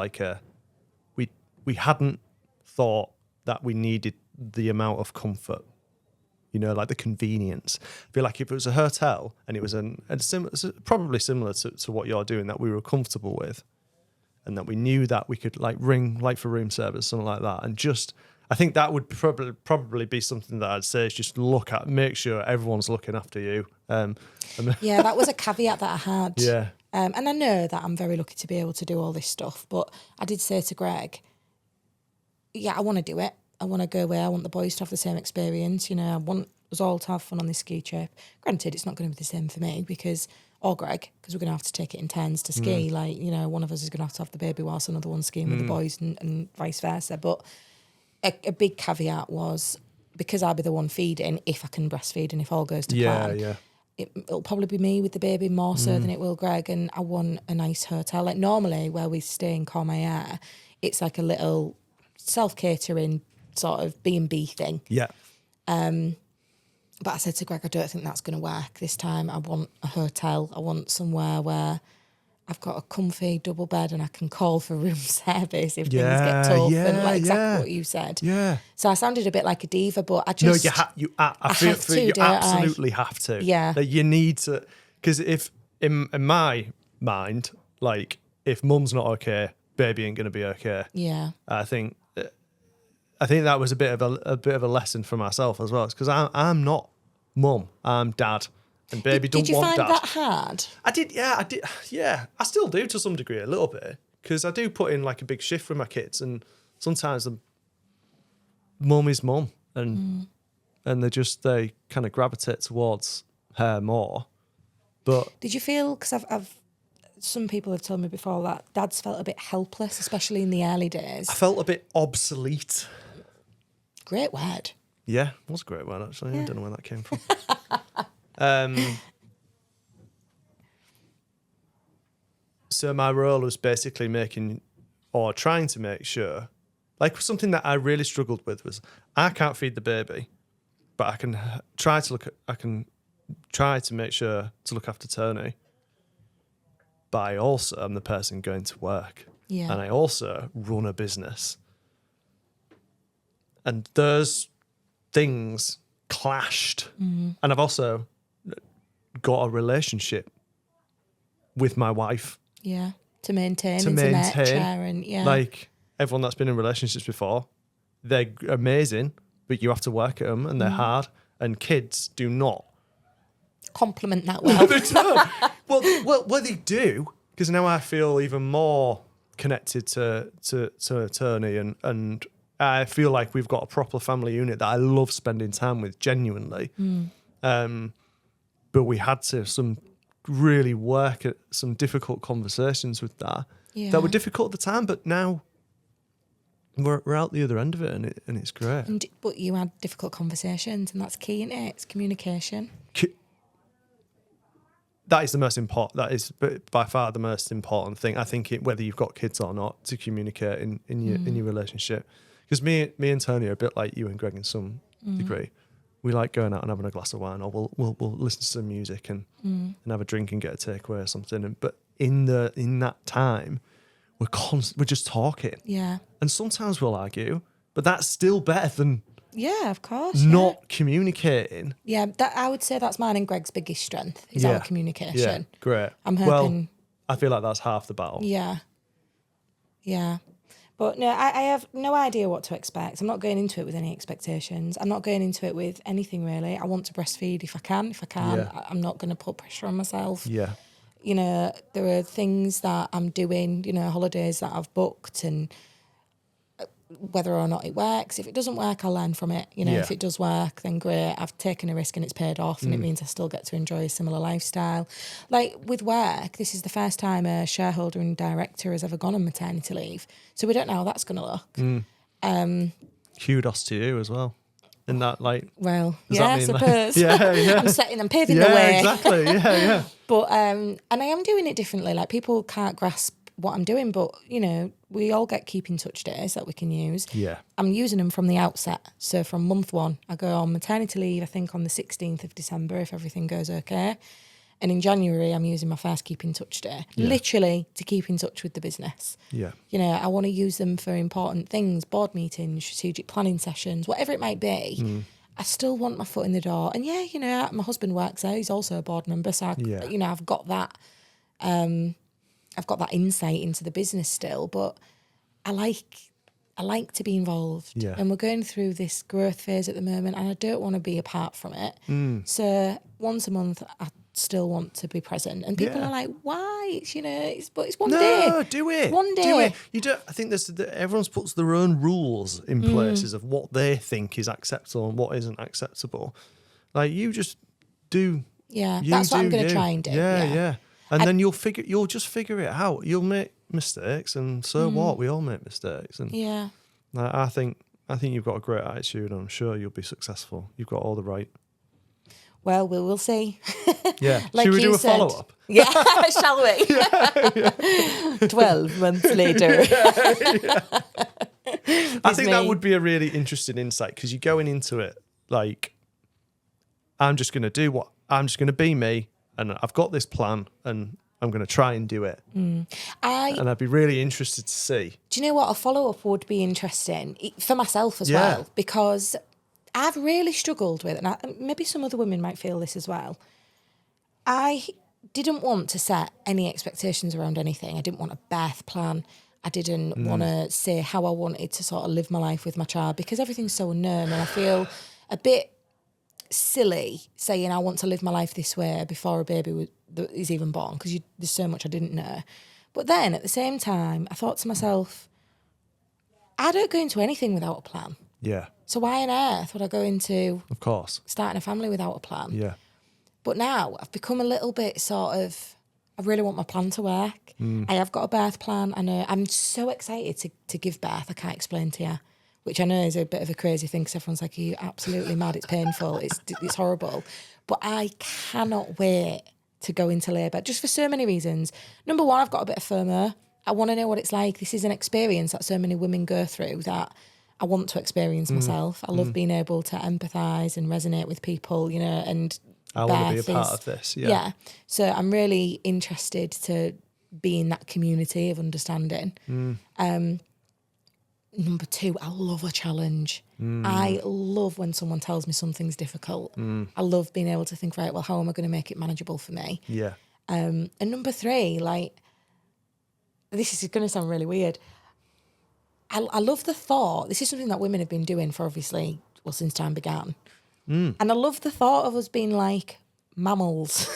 we hadn't thought that we needed the amount of comfort, the convenience. I feel like if it was a hotel and it was probably similar to what you're doing, that we were comfortable with, and that we knew that we could ring for room service, something like that, and just. I think that would probably be something that I'd say is just make sure everyone's looking after you. Yeah, that was a caveat that I had. Yeah. And I know that I'm very lucky to be able to do all this stuff, but I did say to Greg, I want to do it. I want to go away. I want the boys to have the same experience. I want us all to have fun on this ski trip. Granted, it's not going to be the same for me or Greg, because we're going to have to take it in turns to ski. One of us is going to have the baby whilst another one's skiing with the boys and vice versa. But a big caveat was, because I'll be the one feeding, if I can breastfeed and if all goes to plan, it'll probably be me with the baby more so than it will Greg, and I want a nice hotel. Normally where we stay in Cormayer, it's a little self-catering sort of B&B thing. Yeah. But I said to Greg, I don't think that's going to work this time. I want a hotel. I want somewhere where I've got a comfy double bed and I can call for room service if things get tough and exactly what you said. Yeah. So I sounded a bit like a diva, but I just... No, you absolutely have to. Yeah. You need to... Because if, in my mind, if mum's not okay, baby ain't going to be okay. Yeah. I think that was a bit of a lesson for myself as well. Because I'm not mum, I'm dad. And baby don't want dad. Did you find that hard? I did. Yeah. I still do to some degree, a little bit, because I do put in a big shift with my kids, and sometimes mum is mum, and they kind of gravitate towards her more. But did you feel, because I've some people have told me before that dads felt a bit helpless, especially in the early days. I felt a bit obsolete. Great word. Yeah, it was a great word actually. Yeah. I don't know where that came from. So my role was basically making or trying to make sure, like something that I really struggled with was I can't feed the baby, but I can try to make sure to look after Tony. But I also am the person going to work. Yeah. And I also run a business. And those things clashed. And I've also got a relationship with my wife. Yeah. To maintain. And Like everyone that's been in relationships before, they're amazing, but you have to work at them and they're hard. And kids do not complement that well. They don't. Well, they do, because now I feel even more connected to Tony, and I feel like we've got a proper family unit that I love spending time with, genuinely. But we had to really work at some difficult conversations with that were difficult at the time, but now we're out the other end of it, and it's great. But you had difficult conversations, and that's key, isn't it? It's communication. That is the most important. That is by far the most important thing. I think whether you've got kids or not, to communicate in your relationship. Because me and Tony are a bit like you and Greg in some degree. We like going out and having a glass of wine, or we'll listen to some music and have a drink and get a takeaway or something. But in that time, we're just talking. Yeah. And sometimes we'll argue, but that's still better than of course not communicating. Yeah, I would say that's mine and Greg's biggest strength is our communication. Yeah, great. I'm hoping. Well, I feel like that's half the battle. Yeah. But no, I have no idea what to expect. I'm not going into it with any expectations. I'm not going into it with anything really. I want to breastfeed if I can. If I can't, I'm not going to put pressure on myself. Yeah. You know, there are things that I'm doing, holidays that I've booked, and whether or not it works. If it doesn't work, I'll learn from it. If it does work, then great. I've taken a risk and it's paid off, and it means I still get to enjoy a similar lifestyle. Like with work, this is the first time a shareholder and director has ever gone on maternity leave. So we don't know how that's going to look. Kudos to you as well. In that, well, I suppose. I'm paving the way. Exactly. Yeah. But and I am doing it differently. Like people can't grasp what I'm doing, but we all get keep in touch days that we can use. Yeah. I'm using them from the outset. So from month one, I go on maternity leave, I think on the 16th of December, if everything goes okay. And in January, I'm using my first keep in touch day, literally to keep in touch with the business. Yeah. I want to use them for important things, board meetings, strategic planning sessions, whatever it might be. I still want my foot in the door. And my husband works there. He's also a board member. So, I've got that. I've got that insight into the business still, but I like to be involved. Yeah. And we're going through this growth phase at the moment, and I don't want to be apart from it. So once a month, I still want to be present. And people are like, why? But it's one day. No, do it. One day. Do it. You don't. I think everyone puts their own rules in places of what they think is acceptable and what isn't acceptable. Like you just do. Yeah, that's what I'm going to try and do. Yeah. And then you'll just figure it out. You'll make mistakes, and so what? We all make mistakes. And I think you've got a great attitude, and I'm sure you'll be successful. You've got all the right. Well, we'll see. Yeah. Like should we do a said. follow-up? Yeah, shall we? 12 months later. I think that would be a really interesting insight, because you're going into it like, I'm just going to be me, and I've got this plan, and I'm going to try and do it. And I'd be really interested to see. Do you know what? A follow-up would be interesting for myself as well, because I've really struggled with it, and maybe some other women might feel this as well. I didn't want to set any expectations around anything. I didn't want a birth plan. I didn't want to say how I wanted to sort of live my life with my child, because everything's so unknown, and I feel a bit silly saying I want to live my life this way before a baby is even born, because there's so much I didn't know. But then at the same time, I thought to myself, I don't go into anything without a plan. Yeah. So why on earth would I go into, of course, starting a family without a plan? Yeah. But now I've become a little bit sort of, I really want my plan to work. I have got a birth plan. I know I'm so excited to give birth. I can't explain to you, which I know is a bit of a crazy thing, because everyone's like, are you absolutely mad? It's painful. It's horrible. But I cannot wait to go into labour, just for so many reasons. Number one, I've got a bit of FOMO. I want to know what it's like. This is an experience that so many women go through that I want to experience myself. I love being able to empathise and resonate with people, you know, and I want to be a part of this. Yeah. So I'm really interested to be in that community of understanding. Number 2, I love a challenge. I love when someone tells me something's difficult. I love being able to think, right, well, how am I going to make it manageable for me? Yeah. And number 3, like, this is going to sound really weird. I love the thought. This is something that women have been doing for obviously, well, since time began. And I love the thought of us being like mammals.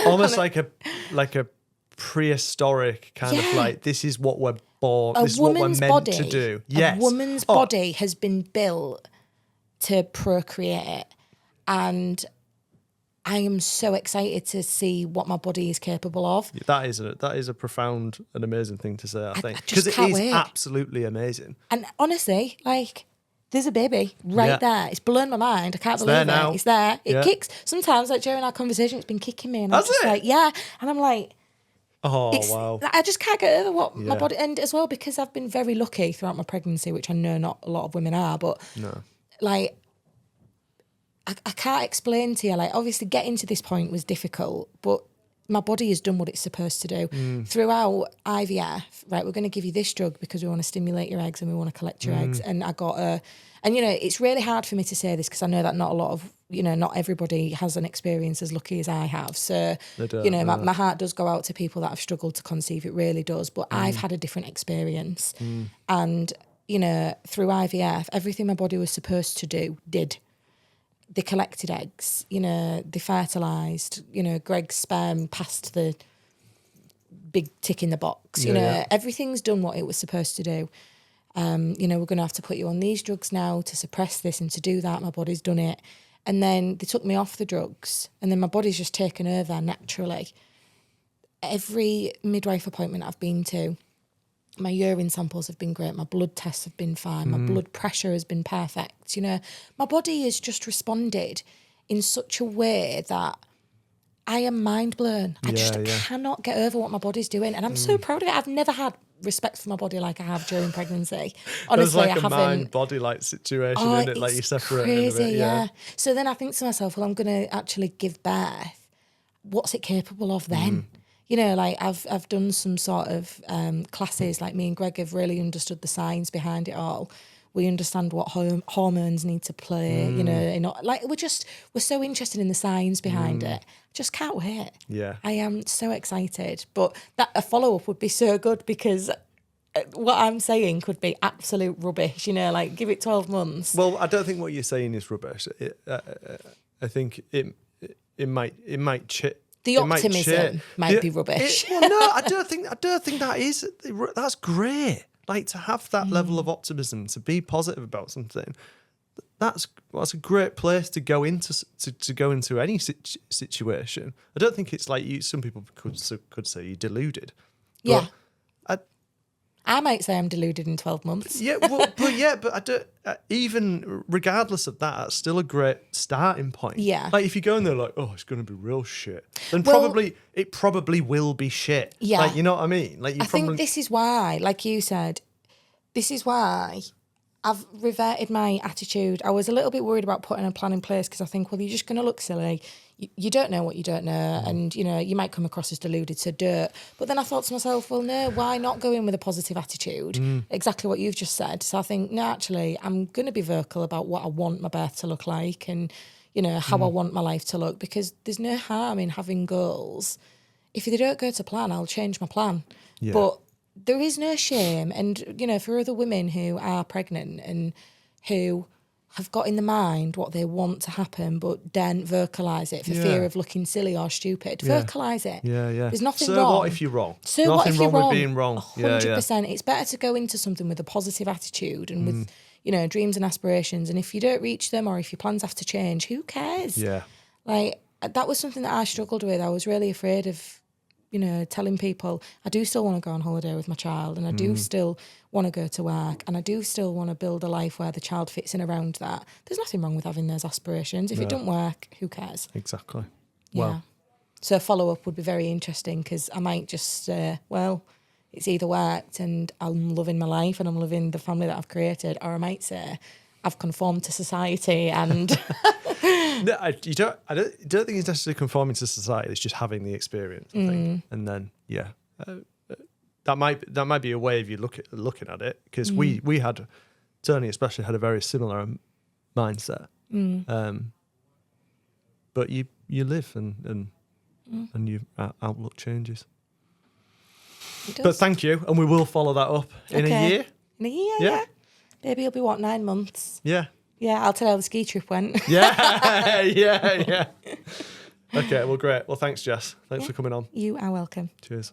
Almost like a prehistoric kind of like, this is what we're born, this is what we're meant to do. Yes. A woman's body has been built to procreate, and I am so excited to see what my body is capable of. That is a profound and amazing thing to say, I think. Because it is absolutely amazing. And honestly, like, there's a baby right there. It's blown my mind. I can't believe it. It's there. It kicks. Sometimes, like, during our conversation, it's been kicking me. And I'm just like, yeah. And I'm like, wow. I just can't get over what my body... And as well, because I've been very lucky throughout my pregnancy, which I know not a lot of women are, but, like, I can't explain to you, like, obviously getting to this point was difficult, but my body has done what it's supposed to do. Throughout IVF, right, we're going to give you this drug because we want to stimulate your eggs and we want to collect your eggs. And I got and, you know, it's really hard for me to say this because I know that not a lot of, you know, not everybody has an experience as lucky as I have. So, you know, my heart does go out to people that have struggled to conceive. It really does. But I've had a different experience. And, you know, through IVF, everything my body was supposed to do, did. They collected eggs, you know, they fertilised, you know, Greg's sperm passed the big tick in the box, you know, everything's done what it was supposed to do. You know, we're going to have to put you on these drugs now to suppress this and to do that. My body's done it. And then they took me off the drugs and then my body's just taken over naturally. Every midwife appointment I've been to, my urine samples have been great. My blood tests have been fine. My blood pressure has been perfect. You know, my body has just responded in such a way that I am mind blown. I just cannot get over what my body's doing. And I'm so proud of it. I've never had respect for my body like I have during pregnancy. Honestly, I haven't. There's like a mind-body like situation in it, like you separate crazy, it. Yeah. So then I think to myself, well, I'm going to actually give birth. What's it capable of then? You know, like I've done some sort of classes, like me and Greg have really understood the science behind it all. We understand what hormones need to play, you know, like we're so interested in the science behind it. Just can't wait. Yeah. I am so excited. But that a follow-up would be so good because what I'm saying could be absolute rubbish, you know, like give it 12 months. Well, I don't think what you're saying is rubbish. I think it might chip. The optimism might be rubbish. Well, no, I don't think that is. That's great. Like to have that level of optimism, to be positive about something. That's a great place to go into any situation. I don't think it's like you. Some people could say you're deluded. But I might say I'm deluded in 12 months. Yeah, but I don't. Even regardless of that, it's still a great starting point. Yeah. Like if you go in there like, oh, it's going to be real shit, then it probably will be shit. Yeah. Like you know what I mean? Like I think this is why, like you said, this is why I've reverted my attitude. I was a little bit worried about putting a plan in place because I think, well, you're just going to look silly. You don't know what you don't know, and you know you might come across as deluded, so dirt. But then I thought to myself, well, no, why not go in with a positive attitude? Exactly what you've just said. So I think, no, actually, I'm going to be vocal about what I want my birth to look like, and you know how I want my life to look, because there's no harm in having goals. If they don't go to plan, I'll change my plan. Yeah. But there is no shame, and you know, for other women who are pregnant and who have got in the mind what they want to happen but don't vocalise it for fear of looking silly or stupid. Vocalise it. Yeah. There's nothing wrong. So what if you're wrong? So nothing what if you're wrong? With being wrong. 100%. It's better to go into something with a positive attitude and with, you know, dreams and aspirations. And if you don't reach them or if your plans have to change, who cares? Yeah. Like, that was something that I struggled with. I was really afraid of, you know, telling people I do still want to go on holiday with my child, and I do still want to go to work, and I do still want to build a life where the child fits in around that. There's nothing wrong with having those aspirations. If it don't work, who cares? Exactly. Yeah. So a follow-up would be very interesting because I might just say, well, it's either worked and I'm loving my life and I'm loving the family that I've created, or I might say I've conformed to society and... No, I don't think it's necessarily conforming to society. It's just having the experience, I think. And then, that might be a way of you looking at it, because we had, Tony especially, had a very similar mindset. But you live and your outlook changes. But thank you, and we will follow that up in a year. In a year, yeah. Baby will be 9 months. Yeah. Yeah, I'll tell you how the ski trip went. Yeah. Okay, well, great. Well, thanks, Jess. Thanks for coming on. You are welcome. Cheers.